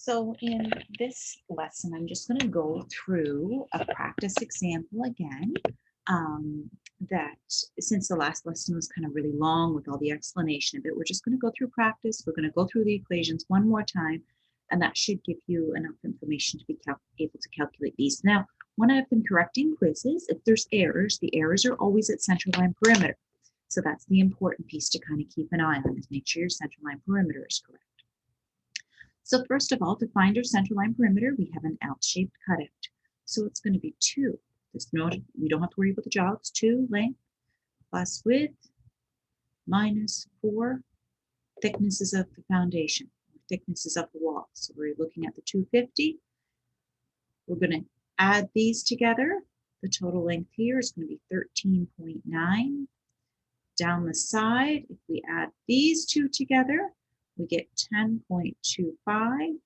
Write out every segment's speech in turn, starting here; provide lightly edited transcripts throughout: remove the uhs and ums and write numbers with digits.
So in this lesson, I'm just going to go through a practice example again. That since the last lesson was kind of really long with all the explanation of it, we're just going to go through practice. We're going to go through the equations one more time, and that should give you enough information to be able to calculate these. Now, when I've been correcting quizzes, if there's errors, the errors are always at centerline perimeter. So that's the important piece to kind of keep an eye on, is make sure your centerline perimeter is correct. So first of all, to find our centerline perimeter, we have an L-shaped cutout. So it's going to be 2. We don't have to worry about the jogs. 2 length plus width minus 4 thicknesses of the foundation, thicknesses of the wall. So we're looking at the 250. We're going to add these together. The total length here is going to be 13.9. Down the side, if we add these two together, we get 10.25.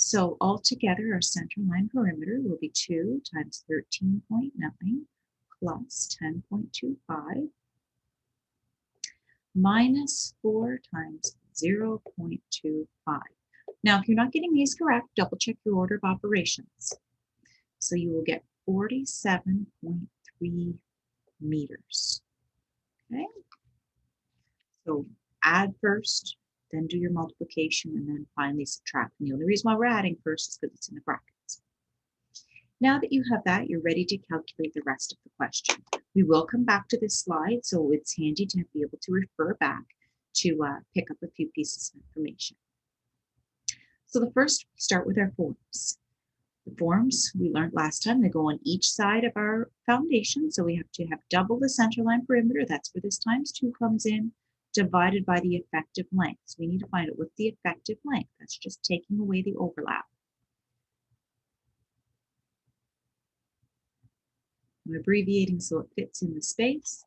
So altogether, our centerline perimeter will be 2 times 13.9 plus 10.25 minus 4 times 0.25. Now, if you're not getting these correct, double check your order of operations. So you will get 47.3 meters. Okay? So add first, then do your multiplication, and then finally subtract. And the only reason why we're adding first is because it's in the brackets. Now that you have that, you're ready to calculate the rest of the question. We will come back to this slide, so it's handy to be able to refer back to pick up a few pieces of information. So the first, we start with our forms. The forms we learned last time, they go on each side of our foundation, so we have to have double the centerline perimeter. That's where this times 2 comes in, divided by the effective length. So we need to find out what's the effective length. That's just taking away the overlap. I'm abbreviating so it fits in the space.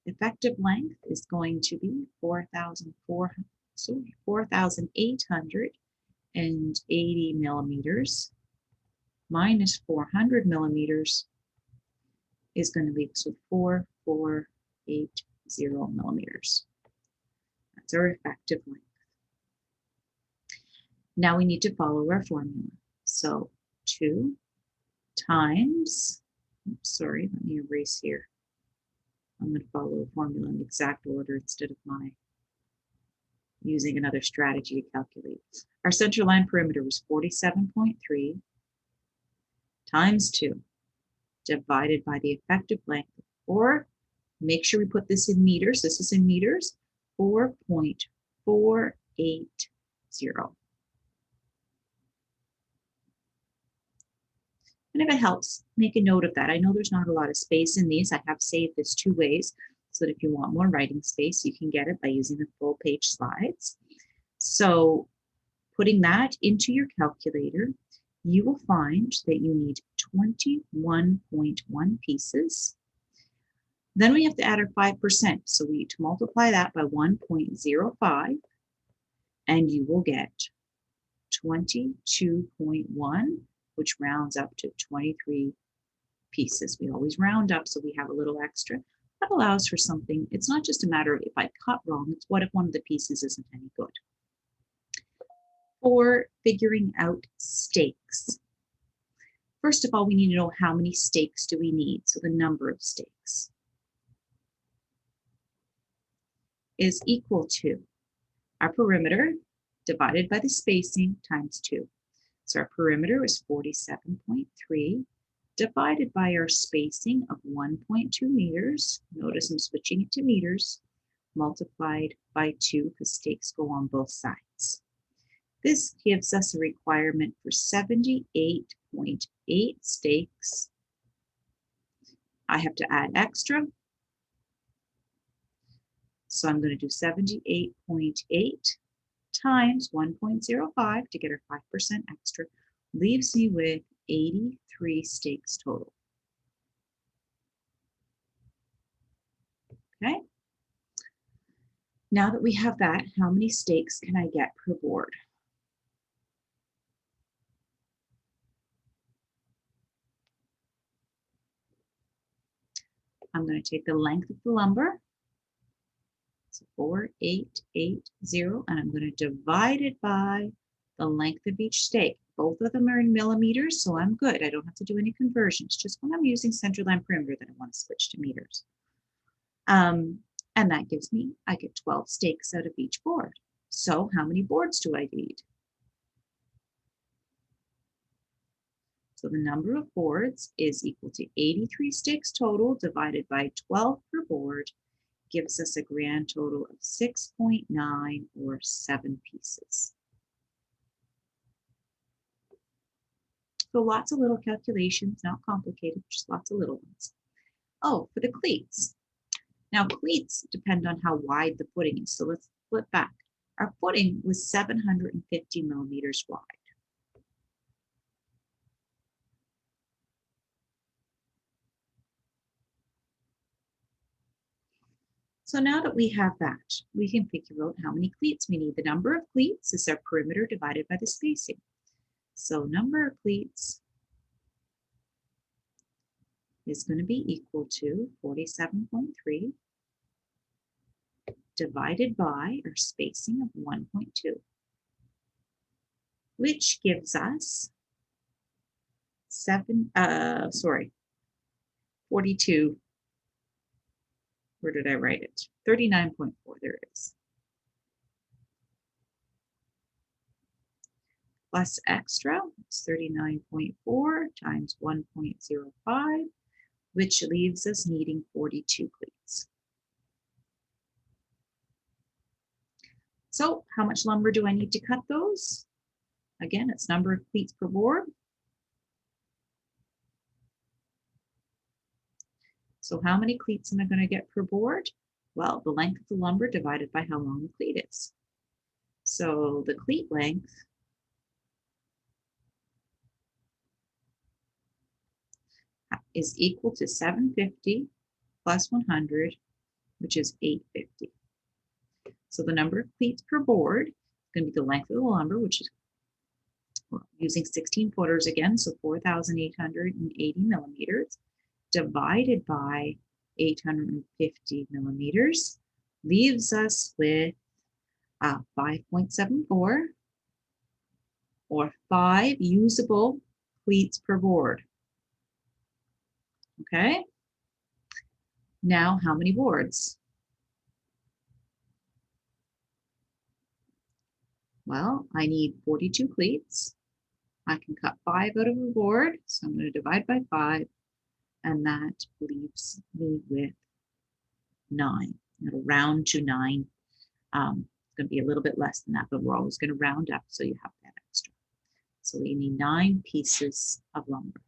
Effective length is going to be 4,880 millimeters minus 400 millimeters is going to be 4,480 millimeters. That's our effective length. Now we need to follow our formula. So 2 times, sorry, let me erase here. I'm going to follow the formula in the exact order instead of my using another strategy to calculate. Our centerline perimeter was 47.3 times 2 divided by the effective length, or make sure we put this in meters. This is in meters, 4.480. And if it helps, make a note of that. I know there's not a lot of space in these. I have saved this 2 ways so that if you want more writing space, you can get it by using the full page slides. So putting that into your calculator, you will find that you need 21.1 pieces. Then we have to add our 5%. So we need to multiply that by 1.05, and you will get 22.1, which rounds up to 23 pieces. We always round up so we have a little extra. That allows for something. It's not just a matter of if I cut wrong, it's what if one of the pieces isn't any good. For figuring out stakes. First of all, we need to know how many stakes do we need. So the number of stakes is equal to our perimeter divided by the spacing times 2. So our perimeter is 47.3 divided by our spacing of 1.2 meters. Notice I'm switching it to meters, multiplied by 2 because stakes go on both sides. This gives us a requirement for 78.8 stakes. I have to add extra. So I'm going to do 78.8 times 1.05 to get our 5% extra, leaves me with 83 stakes total. Okay. Now that we have that, how many stakes can I get per board? I'm going to take the length of the lumber. So 4880, and I'm going to divide it by the length of each stake. Both of them are in millimeters, so I'm good. I don't have to do any conversions. Just when I'm using center line perimeter that I want to switch to meters. And that gives me, I get 12 stakes out of each board. So how many boards do I need? So the number of boards is equal to 83 stakes total divided by 12 per board, gives us a grand total of 6.9 or 7 pieces. So lots of little calculations, not complicated, just lots of little ones. Oh, for the cleats. Now cleats depend on how wide the footing is. So let's flip back. Our footing was 750 millimeters wide. So now that we have that, we can figure out how many cleats we need. The number of cleats is our perimeter divided by the spacing. So number of cleats is going to be equal to 47.3 divided by our spacing of 1.2, which gives us 42. Where did I write it? 39.4, there it is. Plus extra, it's 39.4 times 1.05, which leaves us needing 42 cleats. So how much lumber do I need to cut those? Again, it's number of cleats per board. So how many cleats am I going to get per board? Well, the length of the lumber divided by how long the cleat is. So the cleat length is equal to 750 plus 100, which is 850. So the number of cleats per board is going to be the length of the lumber, which is using 16 footers again, so 4,880 millimeters, divided by 850 millimeters, leaves us with 5.74 or 5 usable cleats per board. Okay? Now, how many boards? Well, I need 42 cleats. I can cut 5 out of a board, so I'm going to divide by 5, and that leaves me with 9. It'll round to 9. It's going to be a little bit less than that, but we're always going to round up, so you have that extra. So we need 9 pieces of lumber.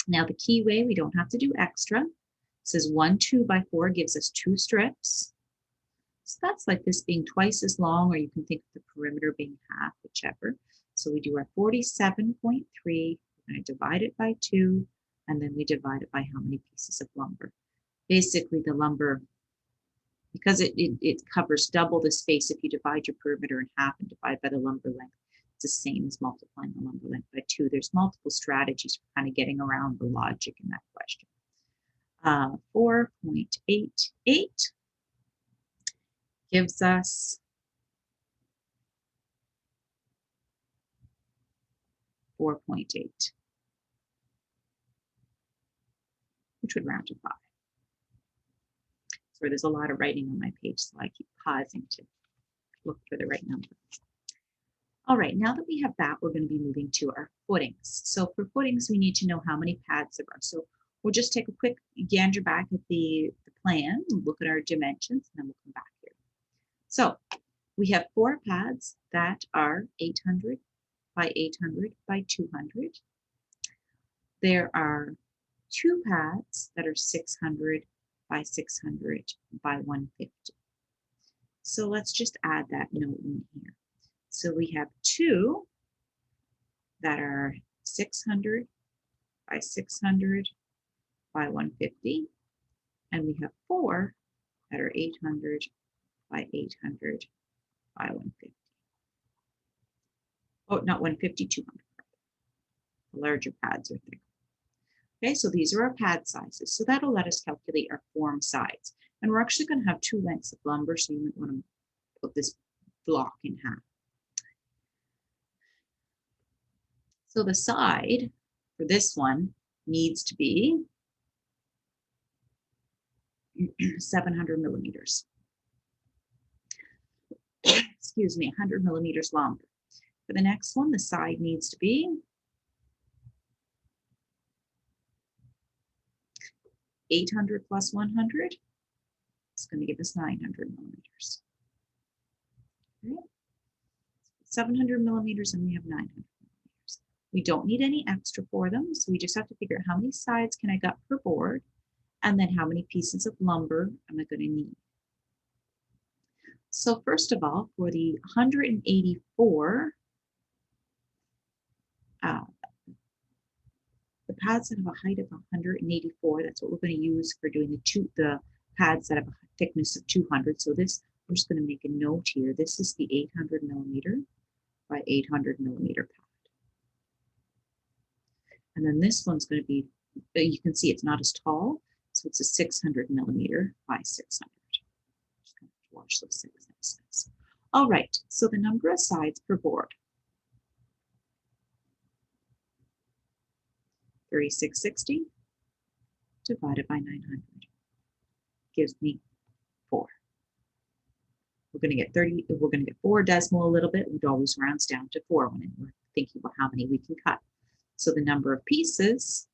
Now the key way, we don't have to do extra. It says 1 2x4 gives us 2 strips. So that's like this being twice as long, or you can think of the perimeter being half, whichever. So we do our 47.3, we're going to divide it by 2, and then we divide it by how many pieces of lumber. Basically the lumber, because it covers double the space, if you divide your perimeter in half and divide by the lumber length, it's the same as multiplying the lumber length by 2. There's multiple strategies for kind of getting around the logic in that question. 4.88 gives us 4.8, which would round to 5. So there's a lot of writing on my page, so I keep pausing to look for the right number. All right, now that we have that, we're going to be moving to our footings. So for footings, we need to know how many pads there are. So we'll just take a quick gander back at the plan, and look at our dimensions, and then we'll come back here. So we have 4 pads that are 800 by 800 by 200. There are 2 pads that are 600 by 600 by 150. So let's just add that note in here. So we have 2 that are 600 by 600 by 150, and we have 4 that are 800 by 800 by 150. Oh, not 150, 200. The larger pads are thicker. Okay, so these are our pad sizes. So that'll let us calculate our form sides. And we're actually going to have 2 lengths of lumber, so you might want to put this block in half. So the side for this one needs to be 700 millimeters. Excuse me, 100 millimeters longer. For the next one, the side needs to be 800 plus 100. It's going to give us 900 millimeters. Okay. 700 millimeters, and we have 900 millimeters. We don't need any extra for them, so we just have to figure out how many sides can I gut per board, and then how many pieces of lumber am I going to need. So first of all, for the 184, the pads that have a height of 184, that's what we're going to use for doing the pads that have a thickness of 200. So this, I'm just going to make a note here. This is the 800 millimeter by 800 millimeter pad. And then this one's going to be, you can see it's not as tall, so it's a 600 millimeter by 600. Just going to watch those thicknesses. All right, so the number of sides per board. 3660 divided by 900 gives me 4. We're going to get 4 decimal a little bit. It always rounds down to 4 when we're thinking about how many we can cut. So the number of pieces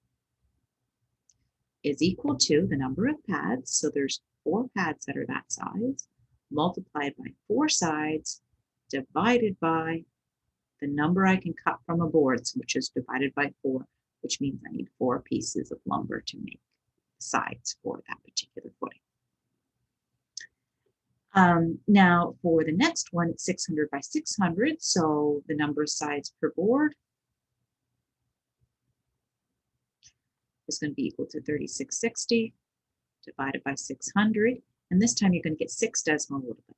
is equal to the number of pads. So there's 4 pads that are that size, multiplied by 4 sides, divided by the number I can cut from a board, which is divided by 4, which means I need 4 pieces of lumber to make sides for that particular footing. Now for the next one, it's 600 by 600, so the number of sides per board is going to be equal to 3660 divided by 600, and this time you're going to get 6 decimal a little bit.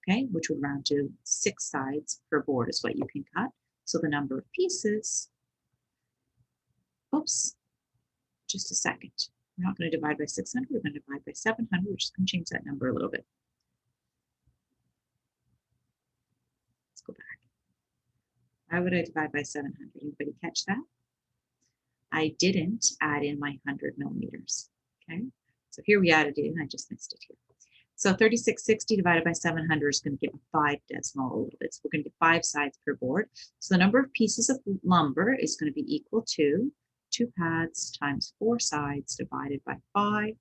Okay, which would round to 6 sides per board is what you can cut. So the number of pieces, oops, just a second. We're not going to divide by 600, we're going to divide by 700, which is going to change that number a little bit. Let's go back. Why would I divide by 700? Anybody catch that? I didn't add in my 100 millimeters. Okay, so here we added it in, I just missed it here. So 3660 divided by 700 is going to give a 5 decimal a little bit. So we're going to get 5 sides per board. So the number of pieces of lumber is going to be equal to 2 pads times 4 sides divided by 5,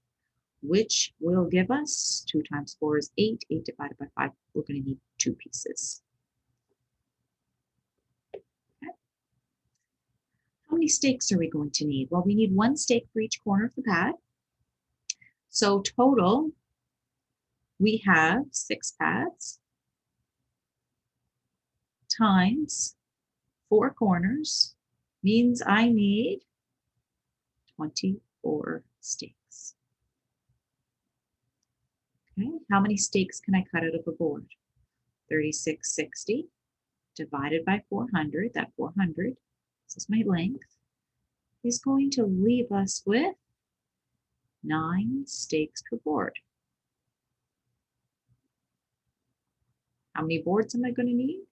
which will give us 2 times 4 is 8. 8 divided by 5, we're going to need 2 pieces. Okay. How many stakes are we going to need? Well, we need 1 stake for each corner of the pad. So total, we have 6 pads times 4 corners means I need 24 stakes. Okay, how many stakes can I cut out of a board? 3660 divided by 400, that 400, this is my length, is going to leave us with 9 stakes per board. How many boards am I going to need?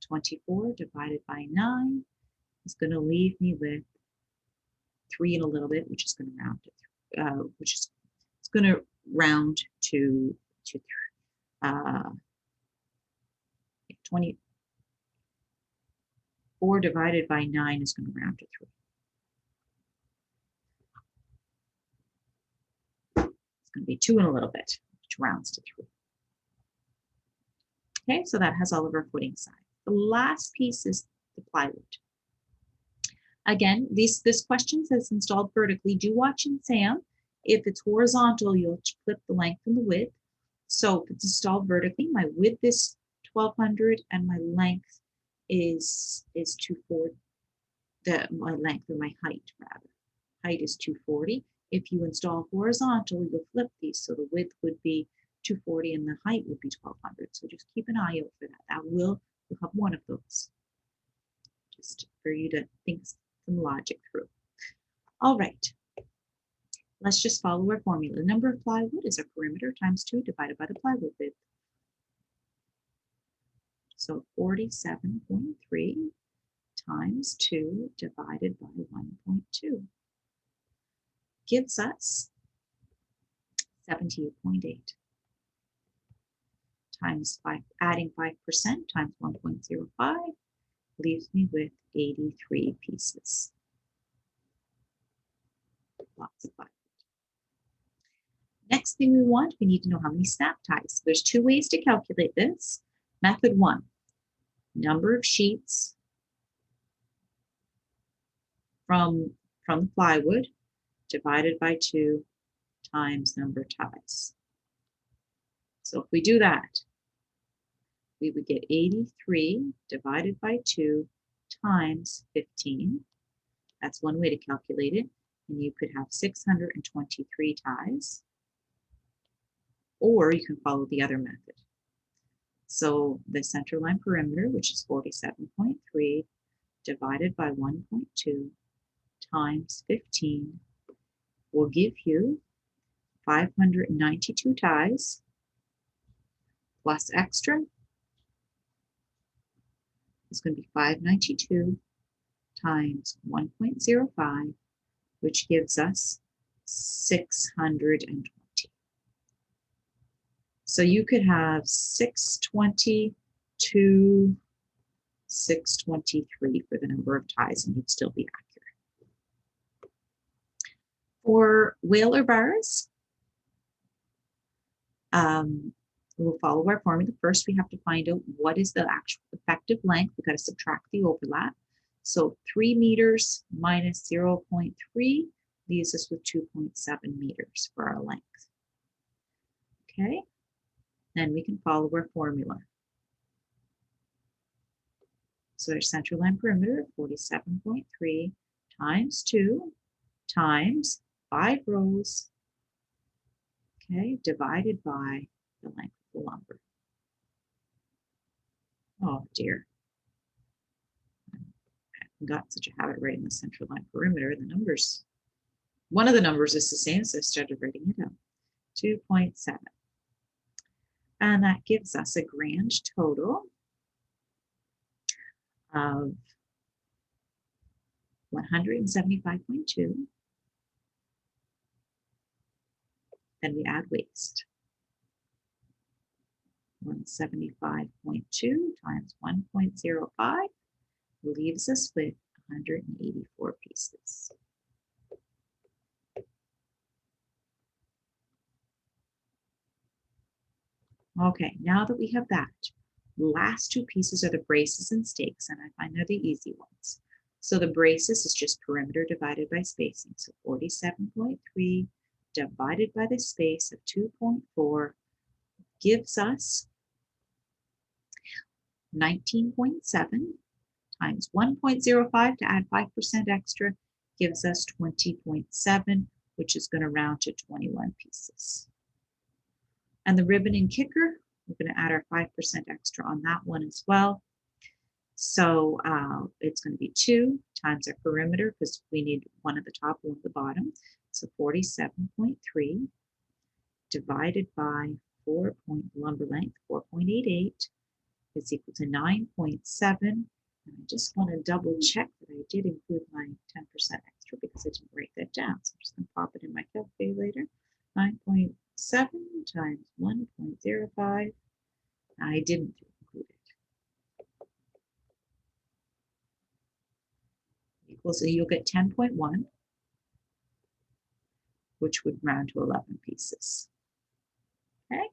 24 divided by 9 is going to leave me with 3 and a little bit, which is going to round to it's going to round to 24 divided by 9 is going to round to 3. It's going to be 2 and a little bit, which rounds to 3. Okay, so that has all of our footing sides. The last piece is the plywood. Again, this question says installed vertically. Do watch in SAM. If it's horizontal, you'll flip the length and the width. So if it's installed vertically, my width is 1200 and my length is 240. My length or my height rather. Height is 240. If you install horizontal, you'll flip these. So the width would be 240 and the height would be 1200. So just keep an eye out for that. You'll have one of those. Just for you to think some logic through. All right. Let's just follow our formula. The number of plywood is our perimeter times 2 divided by the plywood width. So 47.3 times 2 divided by 1.2 gives us 78.8 times 5, adding 5% times 1.05 leaves me with 83 pieces. Lots of plywood. Next thing we need to know how many snap ties. There's two ways to calculate this. Method 1, number of sheets from the plywood divided by 2 times number of ties. So if we do that, we would get 83 divided by 2 times 15. That's one way to calculate it. And you could have 623 ties. Or you can follow the other method. So the center line perimeter, which is 47.3, divided by 1.2 times 15 will give you 592 ties plus extra is going to be 592 times 1.05, which gives us 620. So you could have 620 to 623 for the number of ties, and you'd still be accurate. For whaler bars, we'll follow our formula. First, we have to find out what is the actual effective length. We've got to subtract the overlap. So 3 meters minus 0.3 leaves us with 2.7 meters for our length. Okay, then we can follow our formula. So our center line perimeter, 47.3 times 2 times 5 rows, okay, divided by the length of the lumber. Oh dear. I've got such a habit writing the center line perimeter. The numbers, one of the numbers is the same, so I started writing it out. 2.7. And that gives us a grand total of 175.2. Then we add waste. 175.2 times 1.05 leaves us with 184 pieces. Okay, now that we have that, last two pieces are the braces and stakes, and I find they're the easy ones. So the braces is just perimeter divided by spacing. So 47.3 divided by the space of 2.4 gives us 19.7 times 1.05 to add 5% extra gives us 20.7, which is going to round to 21 pieces. And the ribbon and kicker, we're going to add our 5% extra on that one as well. So it's going to be 2 times our perimeter, because we need one at the top, one at the bottom. So 47.3 divided by lumber length, 4.88 is equal to 9.7. And I just want to double check that I did include my 10% extra because I didn't write that down. So I'm just going to pop it in my calculator. 9.7 times 1.05. I didn't include it. Equals, so you'll get 10.1, which would round to 11 pieces. Okay.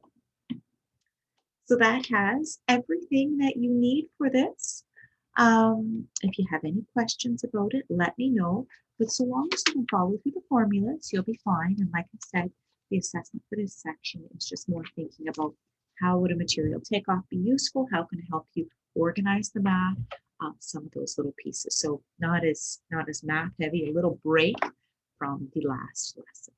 So that has everything that you need for this. If you have any questions about it, let me know. But so long as you can follow through the formulas, you'll be fine. And like I said, the assessment for this section is just more thinking about how would a material takeoff be useful? How can it help you organize the math? Some of those little pieces. So not as math heavy, a little break from the last lesson.